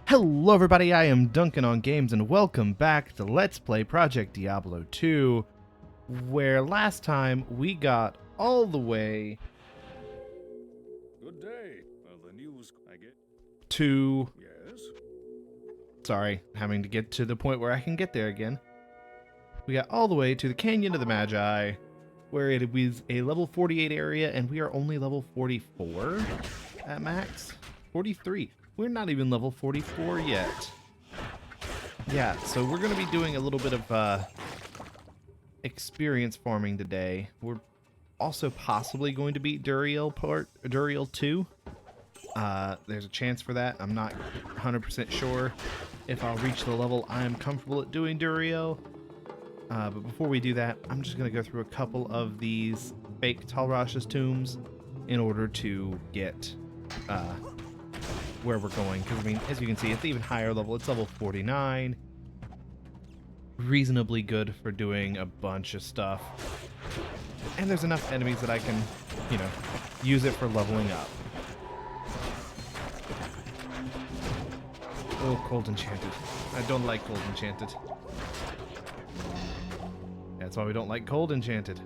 Hello everybody, I am Duncan on Games and welcome back to Let's Play Project Diablo 2, where last time we got all the way Good day. Well, the news I get. to... Yes? Sorry, having to get to the point where I can get there again. We got all the way to the Canyon of the Magi, where it was a level 48 area and we are only level 44 at max. 43. We're not even level 44 yet. Yeah, so we're going to be doing a little bit of experience farming today. We're also possibly going to beat Duriel 2. There's a chance for that. I'm not 100% sure if I'll reach the level I'm comfortable at doing Duriel. But before we do that, I'm just going to go through a couple of these fake Talrash's tombs in order to get where we're going. Because, I mean, as you can see, it's even higher level. It's level 49. Reasonably good for doing a bunch of stuff. And there's enough enemies that I can, you know, use it for leveling up. Oh, Cold Enchanted. I don't like Cold Enchanted. That's why we don't like Cold Enchanted.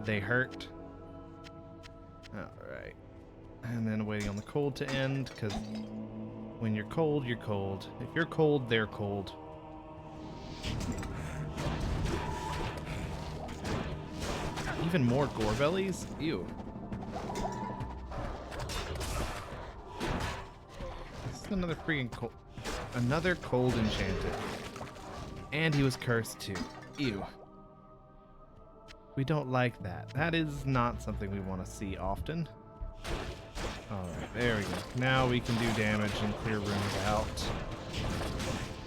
They hurt. Alright. And then waiting on the cold to end, because when you're cold, you're cold. If you're cold, they're cold. Even more gore bellies? Ew. This is another freaking another Cold Enchanted. And he was cursed too. Ew. We don't like that. That is not something we want to see often. Alright, there we go. Now we can do damage and clear rooms out.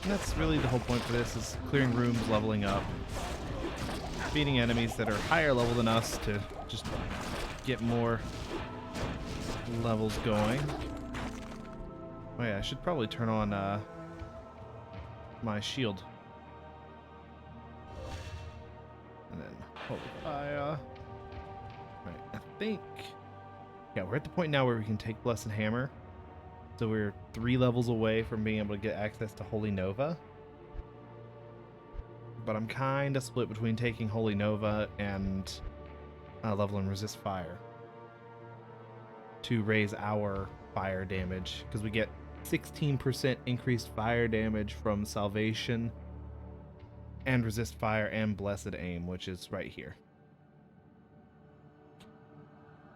And that's really the whole point for this, is clearing rooms, leveling up. Beating enemies that are higher level than us to just get more levels going. Oh yeah, I should probably turn on my shield. And then holy fire. Right, I think... Yeah, we're at the point now where we can take Blessed Hammer. So we're 3 levels away from being able to get access to Holy Nova. But I'm kind of split between taking Holy Nova and leveling Resist Fire to raise our fire damage, because we get 16% increased fire damage from Salvation and Resist Fire and Blessed Aim, which is right here.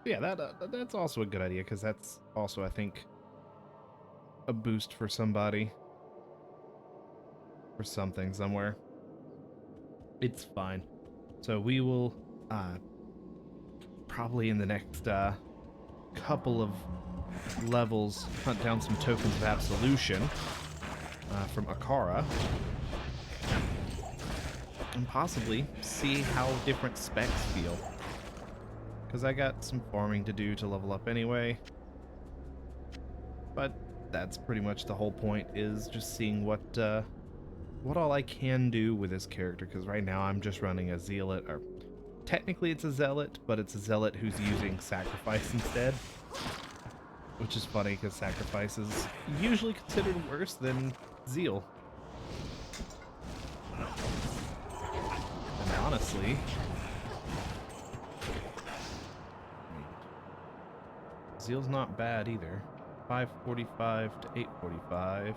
Yeah, that's also a good idea, because that's also, I think, a boost for somebody. For something somewhere. It's fine. So we will probably in the next couple of levels hunt down some tokens of absolution from Akara. And possibly see how different specs feel. Because I got some farming to do to level up anyway. But that's pretty much the whole point, is just seeing what all I can do with this character. Because right now I'm just running a zealot, or technically it's a zealot, but it's a zealot who's using sacrifice instead. Which is funny, because sacrifice is usually considered worse than zeal. And honestly... Zeal's not bad either. 545 to 845.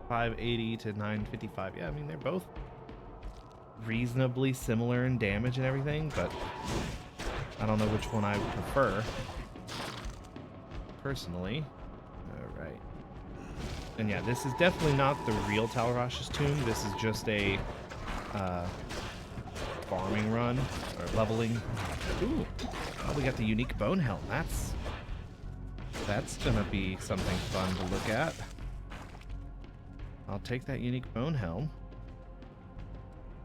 580 to 955. Yeah, I mean, they're both reasonably similar in damage and everything, but I don't know which one I would prefer. Personally. Alright. And yeah, this is definitely not the real Talrash's tomb. This is just a farming run, or leveling. Ooh. Oh, we got the unique bone helm. That's gonna be something fun to look at. I'll take that unique bone helm.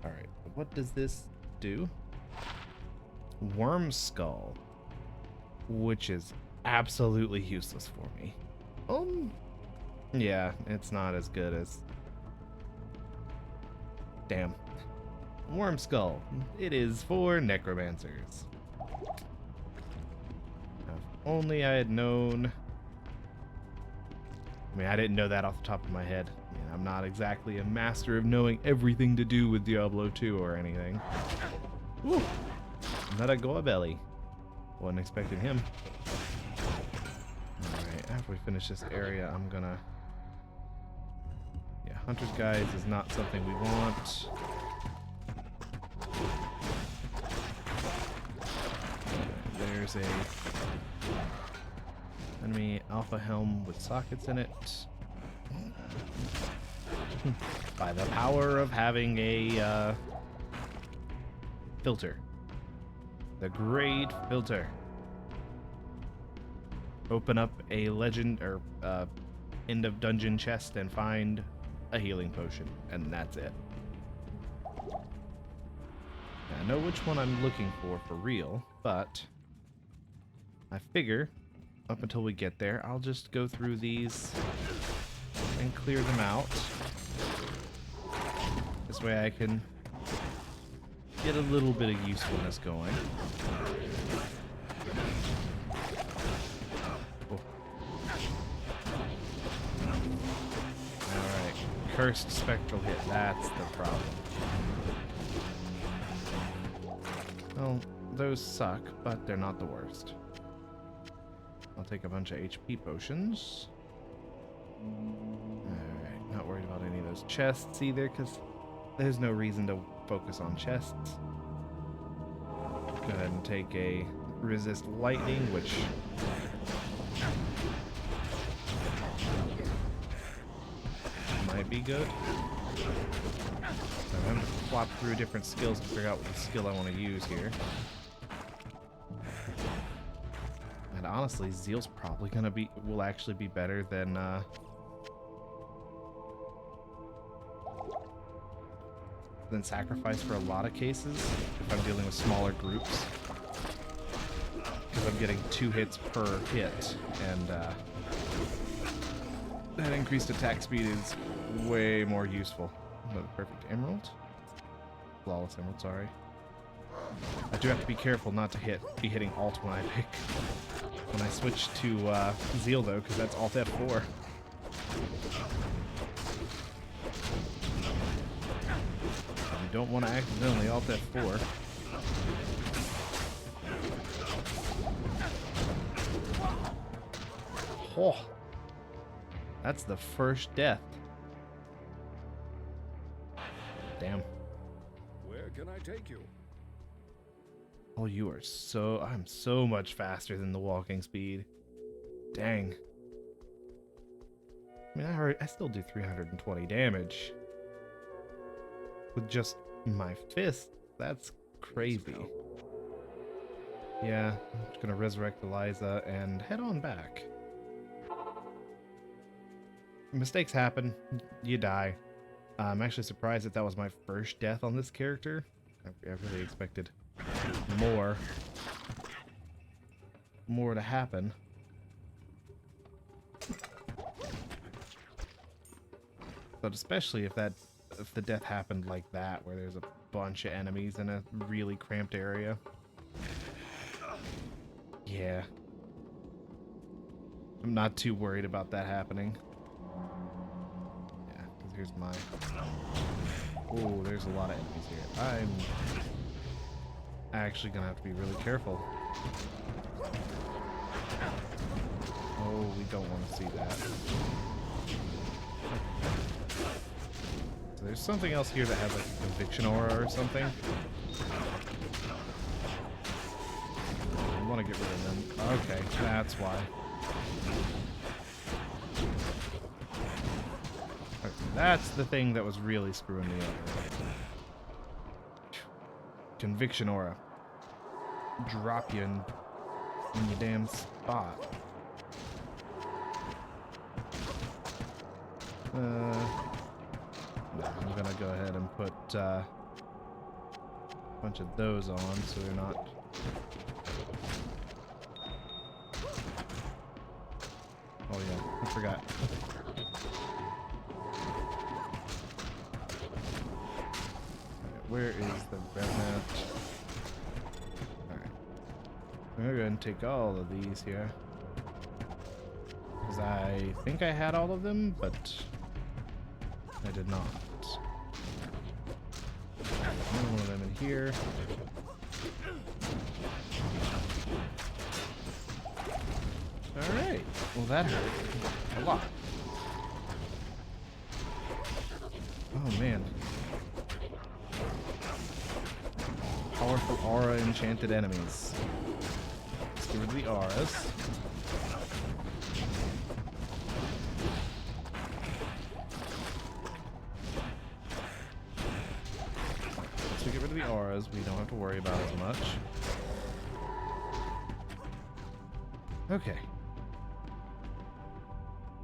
Alright, what does this do? Worm skull. Which is absolutely useless for me. Yeah, it's not as good as... Damn. Worm skull. It is for necromancers. If only I had known I mean, I didn't know that off the top of my head. I mean, I'm not exactly a master of knowing everything to do with Diablo 2 or anything. Woo! Not a Goa-belly. Wasn't expecting him. Alright, after we finish this area, I'm gonna... Yeah, Hunter's Guides is not something we want. There's a enemy alpha helm with sockets in it. By the power of having a filter. The great filter. Open up a legend or end of dungeon chest and find a healing potion, and that's it. I know which one I'm looking for real, but I figure up until we get there, I'll just go through these and clear them out. This way I can get a little bit of usefulness going. Oh. Alright, cursed spectral hit, that's the problem. Well, those suck, but they're not the worst. I'll take a bunch of HP potions. Alright, not worried about any of those chests either, because there's no reason to focus on chests. Go ahead and take a resist lightning, which might be good. I'm going to flop through different skills to figure out what skill I want to use here. And honestly, Zeal's probably gonna will actually be better than Sacrifice for a lot of cases if I'm dealing with smaller groups, because I'm getting 2 hits per hit, and that increased attack speed is way more useful. Another perfect emerald, flawless emerald. Sorry, I do have to be careful not to be hitting alt when I pick. When I switch to Zeal, though, because that's Alt F4. You don't want to accidentally Alt F4. Oh, that's the first death. Damn. Where can I take you? Oh, you are I'm so much faster than the walking speed. Dang. I mean, I still do 320 damage. With just my fist. That's crazy. Yeah, I'm just gonna resurrect Eliza and head on back. Mistakes happen. You die. I'm actually surprised that was my first death on this character. I really expected more to happen. But especially if the death happened like that, where there's a bunch of enemies in a really cramped area. Yeah. I'm not too worried about that happening. Yeah, because here's my... Oh, there's a lot of enemies here. I'm actually gonna have to be really careful. Oh, we don't want to see that. So there's something else here that has like a conviction aura or something. I want to get rid of them. Okay, that's why. Okay, that's the thing that was really screwing me over. Conviction aura. Drop you in your damn spot. No, I'm gonna go ahead and put a bunch of those on so they're not... Oh yeah, I forgot. Where is the remnant? Alright. I'm gonna go ahead and take all of these here. Because I think I had all of them, but I did not. Another one of them in here. Alright. Well, that hurt a lot. Oh, man. Powerful aura enchanted enemies. Let's get rid of the auras. Once we get rid of the auras, we don't have to worry about as much. Okay.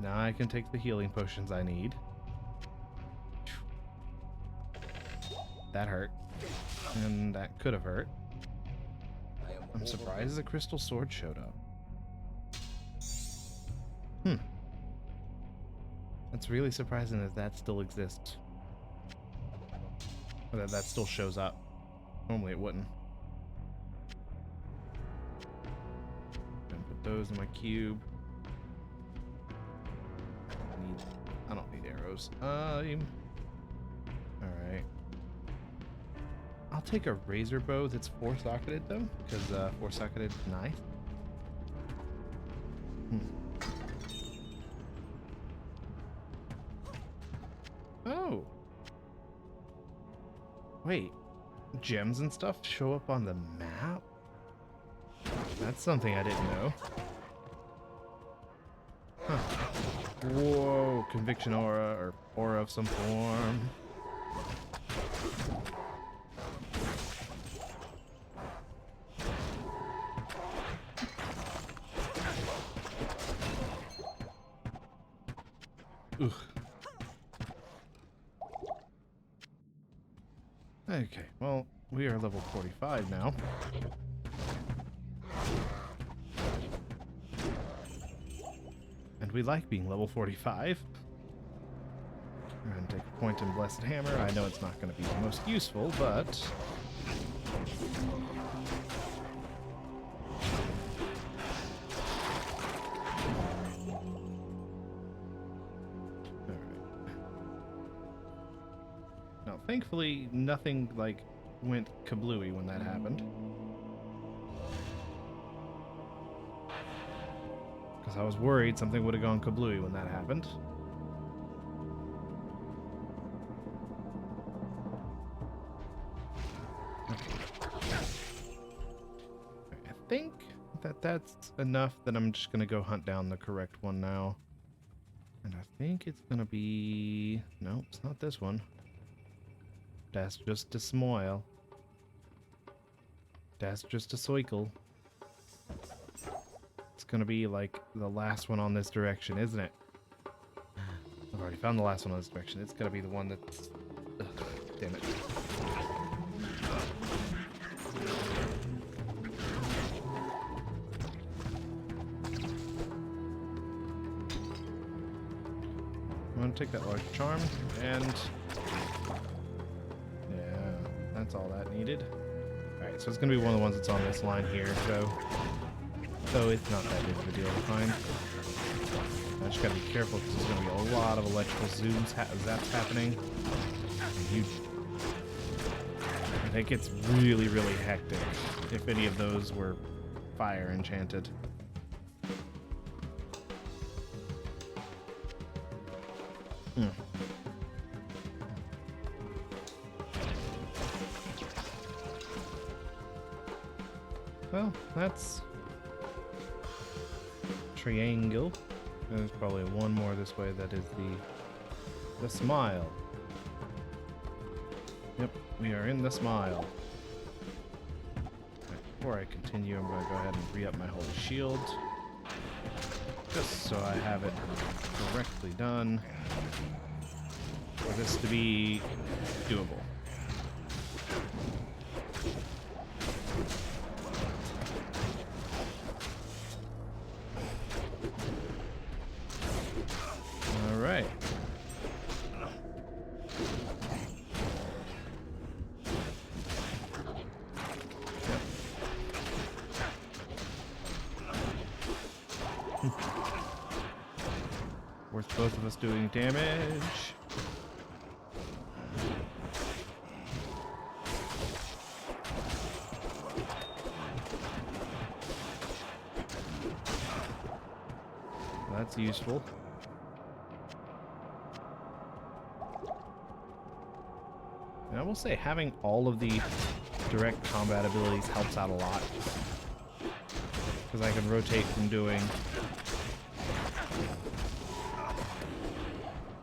Now I can take the healing potions I need. That hurt. And that could have hurt. I'm surprised the crystal sword showed up. That's really surprising that that still exists. Or that still shows up. Normally it wouldn't. Gonna put those in my cube. I don't need arrows. Alright. I'll take a razor bow that's 4-socketed though, because 4-socketed knife. Oh. Wait. Gems and stuff show up on the map? That's something I didn't know. Huh. Whoa, conviction aura, or aura of some form. Ugh. Okay, well, we are level 45 now. And we like being level 45. I'm going to take a point in Blessed Hammer. I know it's not going to be the most useful, but... Thankfully, nothing, like, went kablooey when that happened. Because I was worried something would have gone kablooey when that happened. Okay. I think that that's enough that I'm just going to go hunt down the correct one now. And I think it's going to be... No, it's not this one. That's just a smile. That's just a cycle. It's gonna be like the last one on this direction, isn't it? I've already found the last one on this direction. It's gonna be the one that's... Ugh, damn it. I'm gonna take that large charm and... That's all that needed. Alright, so it's going to be one of the ones that's on this line here, so it's not that big of a deal to find. I just got to be careful because there's going to be a lot of electrical zaps happening. And I think it's really, really hectic if any of those were fire enchanted. Well, that's triangle. There's probably one more this way that is the smile. Yep, we are in the smile. Right, before I continue, I'm going to go ahead and re-up my holy shield. Just so I have it correctly done. For this to be doable. Alright. Worth both of us doing damage. That's useful. And I will say having all of the direct combat abilities helps out a lot. Because I can rotate from doing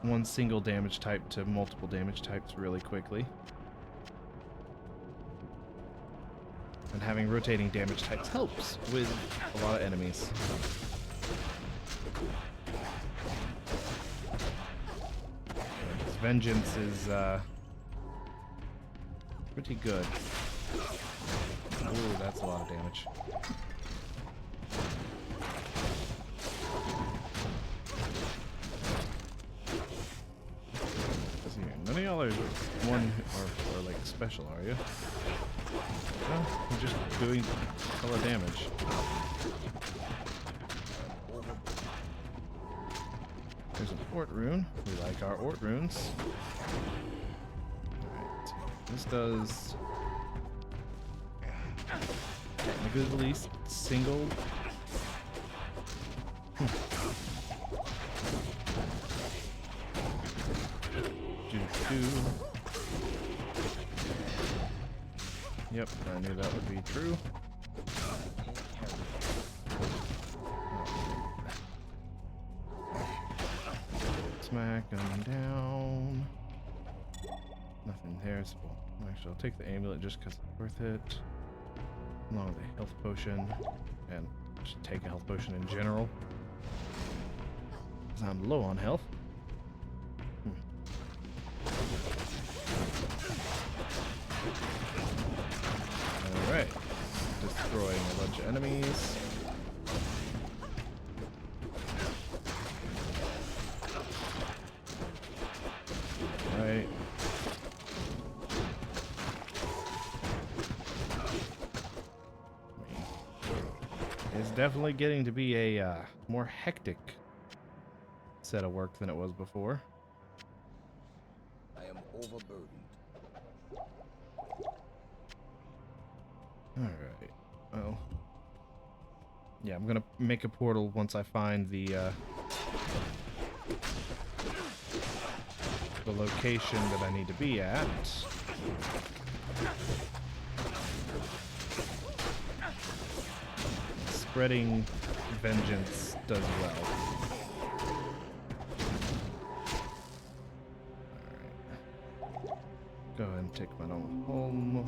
one single damage type to multiple damage types really quickly. And having rotating damage types helps with a lot of enemies. This vengeance is pretty good. Ooh, that's a lot of damage. Let's see here. None of y'all are one or like special, are you? No, I'm just doing a lot of damage. There's an Ort rune. We like our Ort runes. Alright. This does technically the least single. Yep, I knew that would be true. Smack them down. Nothing there. So actually, I'll take the amulet just because it's worth it. Along with a health potion. And just take a health potion in general. Because I'm low on health. Alright. Destroying a bunch of enemies. Alright. It's definitely getting to be a more hectic set of work than it was before. I am overburdened. Alright, well. Yeah, I'm gonna make a portal once I find the location that I need to be at. Spreading vengeance does well. Alright. Go ahead and take my normal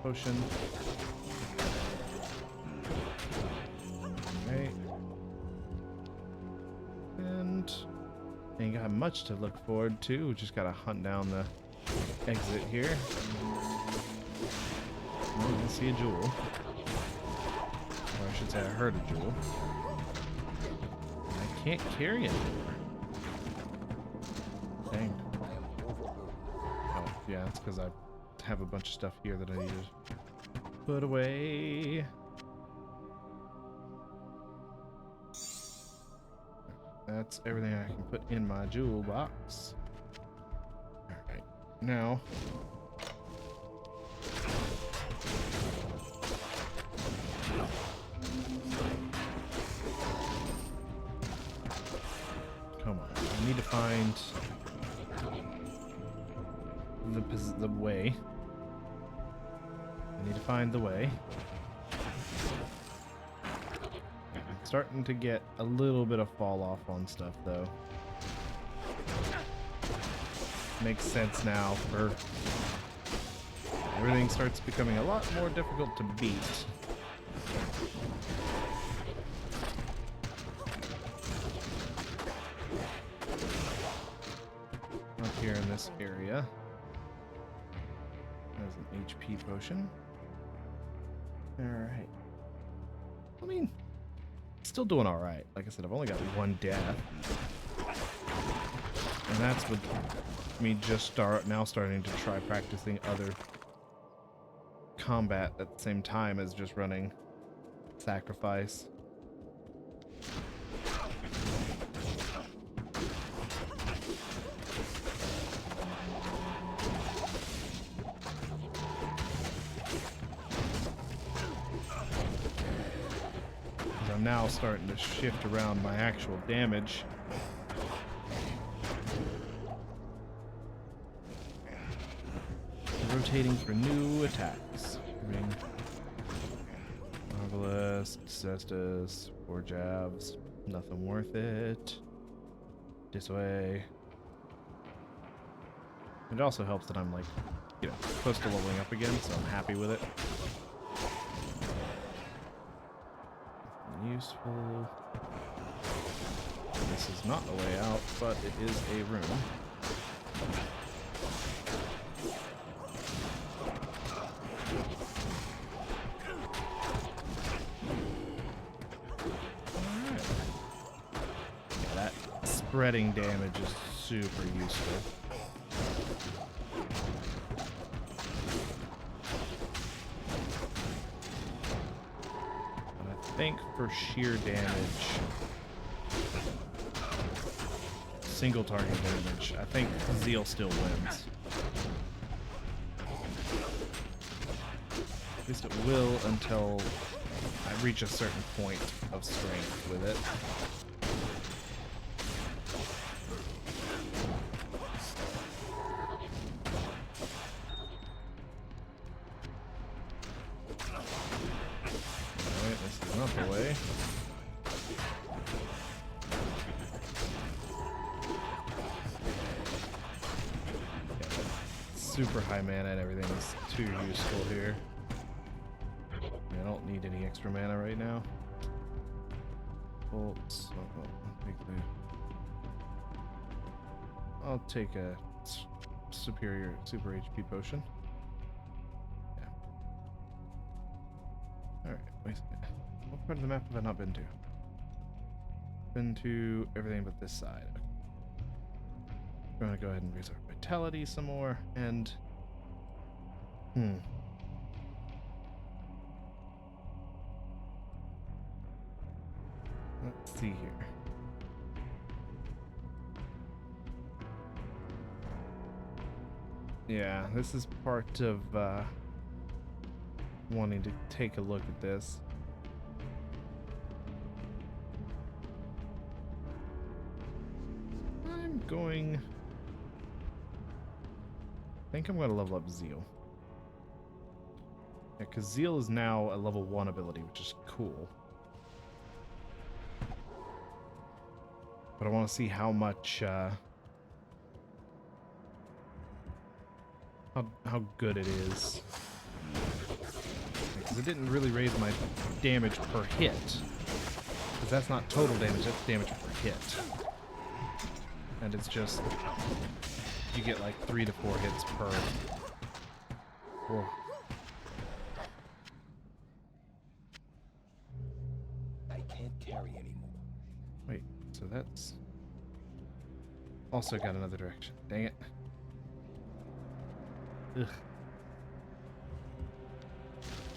potion. Okay. And ain't got much to look forward to. Just gotta hunt down the exit here. Oh, I see a jewel. Or I should say I heard a jewel. I can't carry it anymore. Dang. Oh, yeah, it's because I have a bunch of stuff here that I need to put away. That's everything I can put in my jewel box. Alright, now come on, I need to find the way. I need to find the way. Starting to get a little bit of fall off on stuff though. Makes sense now for everything starts becoming a lot more difficult to beat. Up here in this area. There's an HP potion. Alright. I mean, still doing alright. Like I said, I've only got one death. And that's with me just starting to try practicing other combat at the same time as just running sacrifice. I'm now starting to shift around my actual damage. Rotating for new attacks. Ring. Marvelous, Cestus, 4 jabs. Nothing worth it. This way. It also helps that I'm like, close to leveling up again, so I'm happy with it. Useful. This is not the way out, but it is a room. Alright. Yeah, that spreading damage is super useful. I think for sheer damage, single target damage, I think Zeal still wins. At least it will until I reach a certain point of strength with it. Not the way. Yeah, super high mana and everything is too useful here. I don't need any extra mana right now. Bolts. I'll take a super HP potion. Yeah. Alright, wait a minute. What part of the map have I not been to? Been to everything but this side. We're gonna go ahead and raise our vitality some more, and let's see here. Yeah, this is part of wanting to take a look at this. I think I'm going to level up Zeal. Yeah, because Zeal is now a level 1 ability, which is cool. But I want to see how much, how good it is. Because it didn't really raise my damage per hit. Because that's not total damage, that's damage per hit. And it's just, you get like 3 to 4 hits per. Whoa. I can't carry anymore. Wait, so that's also got another direction. Dang it. Ugh.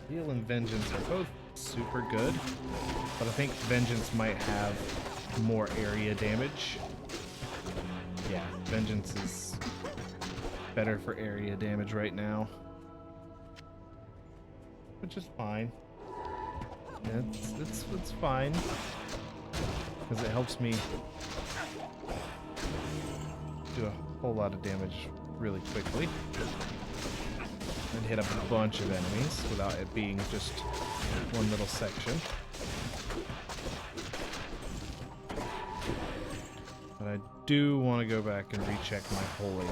Heal and Vengeance are both super good, but I think Vengeance might have more area damage. Yeah, Vengeance is better for area damage right now. Which is fine. It's fine. Because it helps me do a whole lot of damage really quickly. And hit up a bunch of enemies without it being just one little section. But I do want to go back and recheck my holy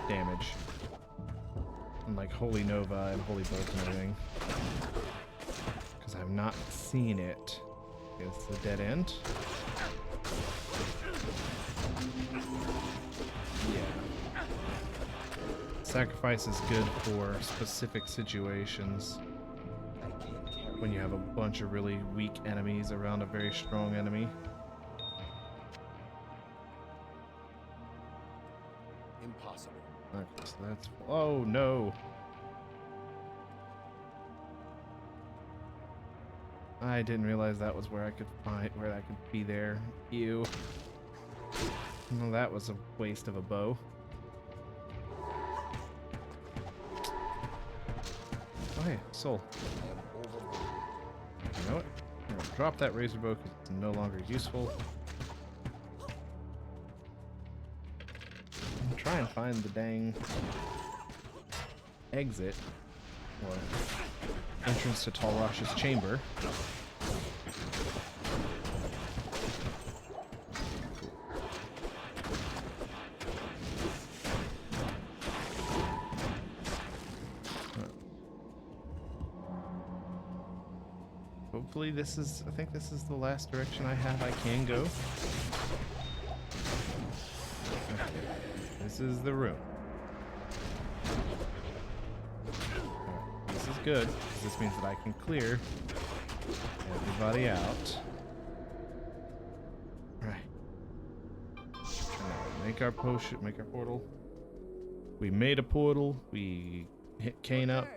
damage. And like Holy Nova and Holy Bolt and everything. Because I've not seen it. It's the dead end. Yeah. Sacrifice is good for specific situations. When you have a bunch of really weak enemies around a very strong enemy. Impossible. Okay, so that's... Oh, no! I didn't realize that was where I could find... where I could be there. Ew. Well, that was a waste of a bow. Oh, hey, soul. You know what? I'm gonna drop that razor bow because it's no longer useful. Try and find the dang exit or entrance to Talrash's chamber. Hopefully I think this is the last direction I can go. Okay. This is the room. Alright, this is good, because this means that I can clear everybody out. Right. Make our potion, make our portal. We made a portal, we hit Kane up.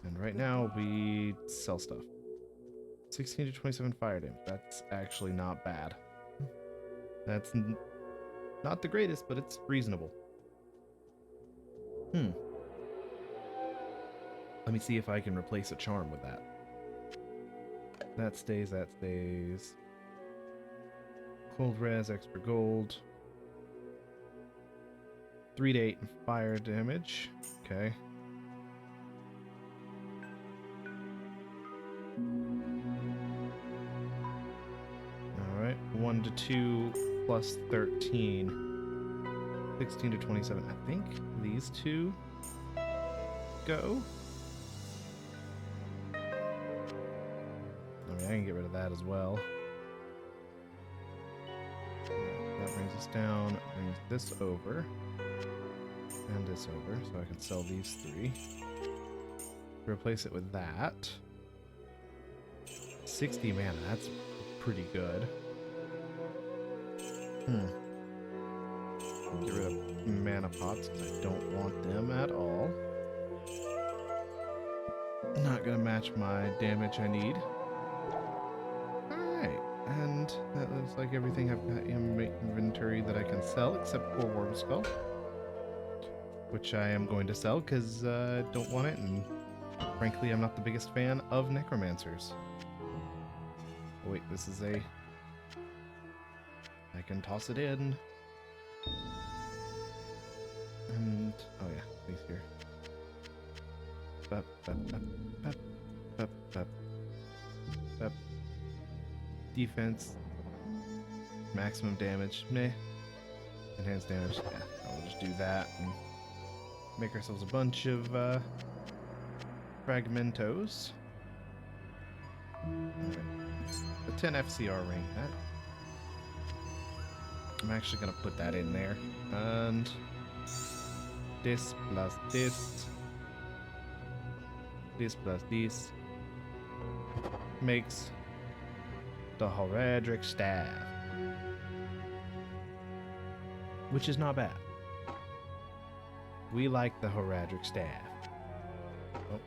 And right now we sell stuff. 16 to 27 fire damage. That's actually not bad. That's not the greatest, but it's reasonable. Let me see if I can replace a charm with that. That stays, that stays. Cold res, extra gold. 3 to 8 in fire damage. Okay. Alright, 1 to 2 plus 13. 16 to 27. I think these two go. I mean, I can get rid of that as well. Alright, that brings us down, brings this over, and this over, so I can sell these 3. Replace it with that. 60 mana, that's pretty good. Get rid of mana pots because I don't want them at all. Not gonna match my damage I need. Alright, and that looks like everything I've got in my inventory that I can sell except for Warm Skull, which I am going to sell because I don't want it, and frankly I'm not the biggest fan of necromancers. Oh, wait, this is a... I can toss it in. And... oh yeah, these here. Bup, bup, bup, bup, bup, bup, bup. Defense. Maximum damage. Meh. Enhanced damage. Yeah, I'll just do that and make ourselves a bunch of fragmentos. Alright. The 10 FCR ring. That I'm actually gonna put that in there. And this plus this. This plus this makes the Horadric staff, which is not bad. We like the Horadric staff. Oh,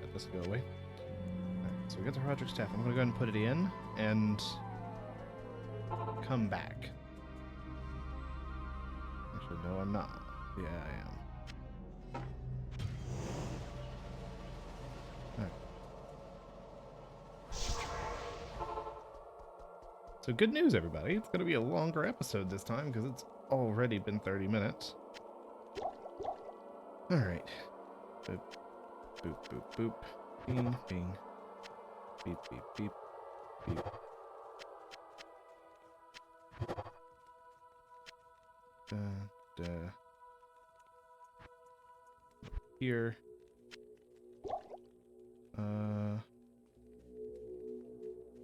let this go away. Right, so we got the Horadric staff. I'm gonna go ahead and put it in and come back. Actually, no, I'm not. Yeah, I am. So good news, everybody. It's going to be a longer episode this time because it's already been 30 minutes. All right. Boop, boop, boop, boop. Bing, bing. Beep, beep, beep, beep. Da, da. Here.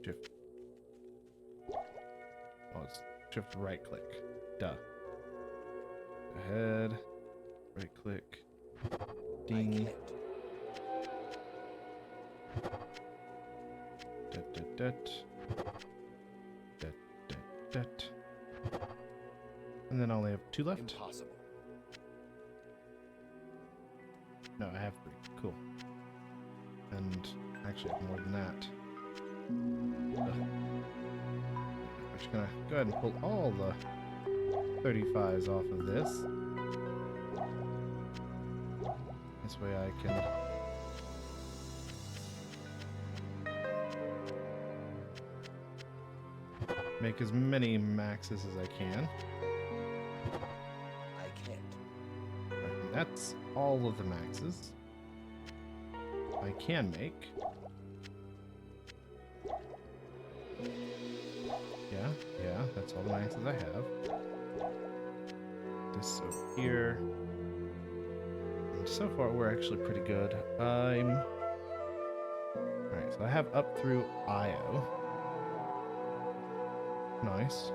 Shift. Oh, it's shift right click. Duh. Ahead. Right click. Ding. Dut, dut, dut. Dut, dut, dut. And then I only have 2 left. Impossible. No, I have 3. Cool. And actually I have more than that. Ugh. I'm just gonna go ahead and pull all the 35s off of this. This way I can make as many maxes as I can. I can't. Alright, that's all of the maxes I can make. Yeah, that's all the maxes I have. This over here. And so far, we're actually pretty good. Alright, so I have up through IO. Nice.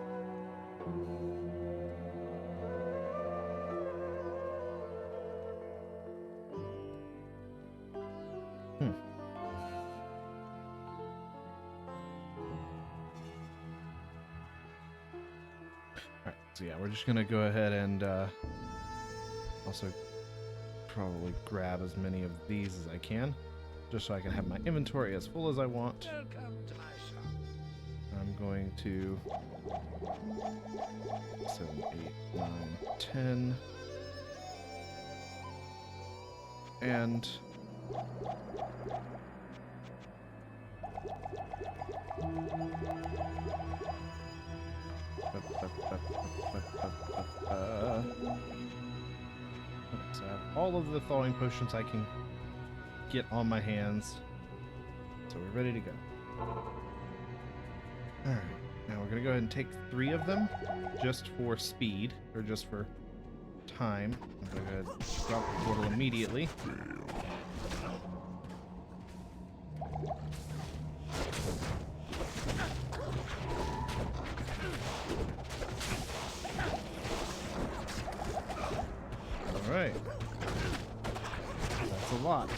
Alright, so yeah, we're just gonna go ahead and also probably grab as many of these as I can, just so I can have my inventory as full as I want. Welcome to my shop. I'm going to 7, 8, 9, 10, and so I have all of the thawing potions I can get on my hands, so we're ready to go. Alright, now we're gonna go ahead and take 3 of them just for speed, or just for time. I'm gonna go ahead and drop the portal immediately. Alright. That's a lot.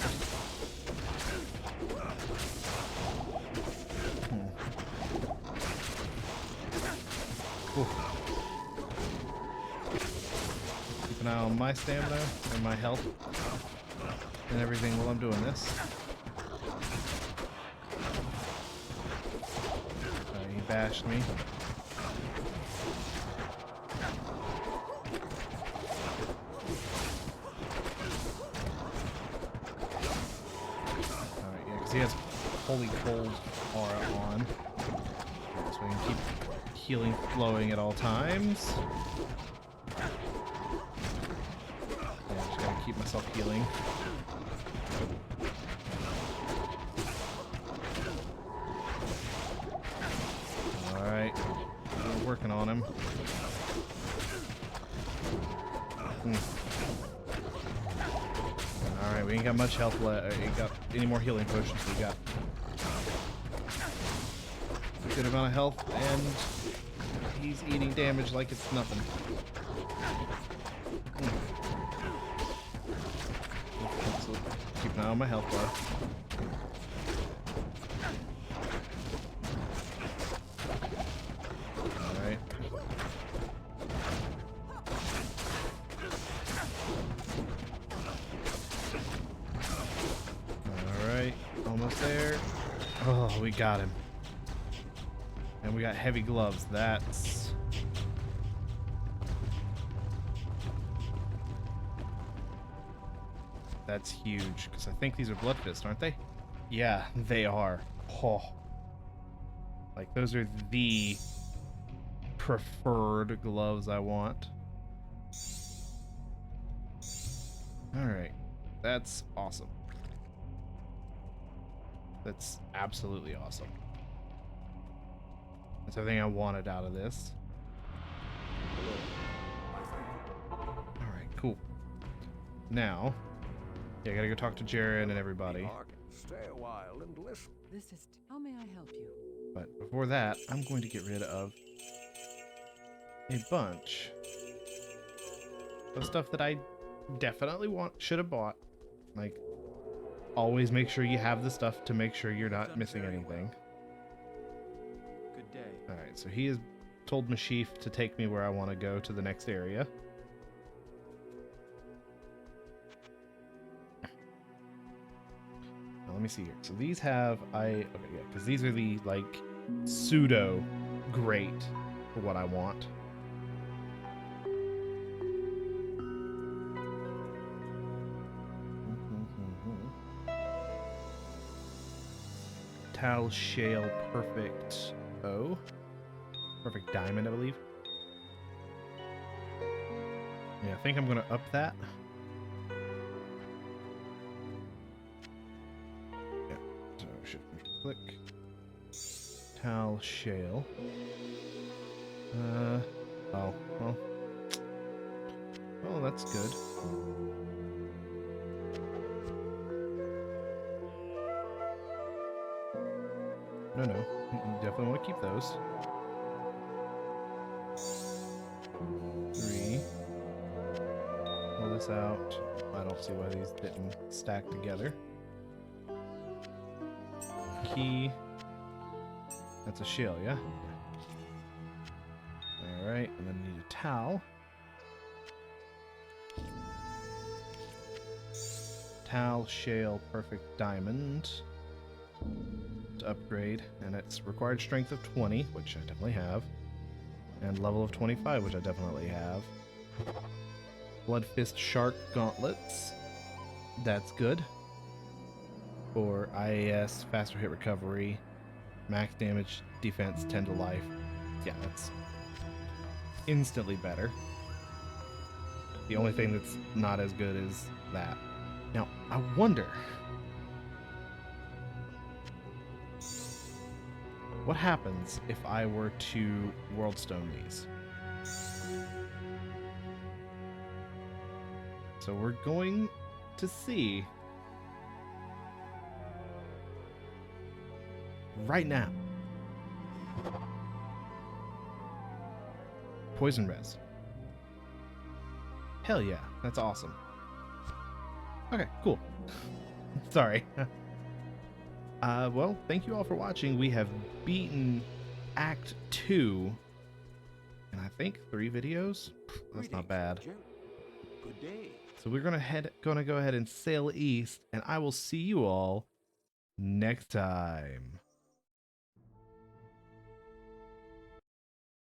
Oof. Keep an eye on my stamina and my health and everything while I'm doing this. He bashed me. Alright, yeah, because he has Holy Cold aura on. So we can keep healing flowing at all times. Yeah, just gotta keep myself healing. Alright. We're working on him. Alright, we ain't got much health left. Ain't got any more healing potions. We got a good amount of health, and he's eating damage like it's nothing. So keep an eye on my health bar. Alright. Alright, almost there. Oh, we got him. And we got heavy gloves. That's huge, because I think these are blood fists, aren't they? Yeah, they are. Oh. Like, those are the preferred gloves I want. Alright. That's awesome. That's absolutely awesome. That's everything I wanted out of this. Alright, cool. Now, yeah, I gotta go talk to Jaren and everybody. Stay a while and listen. This is. How may I help you? But before that, I'm going to get rid of a bunch of stuff that I definitely should have bought. Like, always make sure you have the stuff to make sure you're not missing anything. Good day. Alright, so he has told Mashif to take me where I want to go to the next area. Now, let me see here. So these have, okay, yeah, because these are the, like, pseudo great for what I want. Tal Shale Perfect O. Perfect diamond, I believe. Yeah, I think I'm gonna up that. Yeah, so shift click. Tal shale. Oh, well. Oh, that's good. No, no. You definitely want to keep those. 3. Pull this out. I don't see why these didn't stack together. Key. That's a shell, yeah? Alright, and then we need a towel. Towel, shale, perfect diamond. To upgrade, and it's required strength of 20, which I definitely have. And level of 25, which I definitely have. Blood Fist Shark Gauntlets. That's good. For IAS, faster hit recovery, max damage, defense, 10 to life. Yeah, that's instantly better. The only thing that's not as good is that. Now, I wonder what happens if I were to Worldstone these. So we're going to see right now. Poison res. Hell yeah, that's awesome. Okay, cool. Sorry. Well, thank you all for watching. We have beaten Act 2 in, I think, 3 videos. That's not bad. Good day. So we're gonna go ahead and sail east, and I will see you all next time.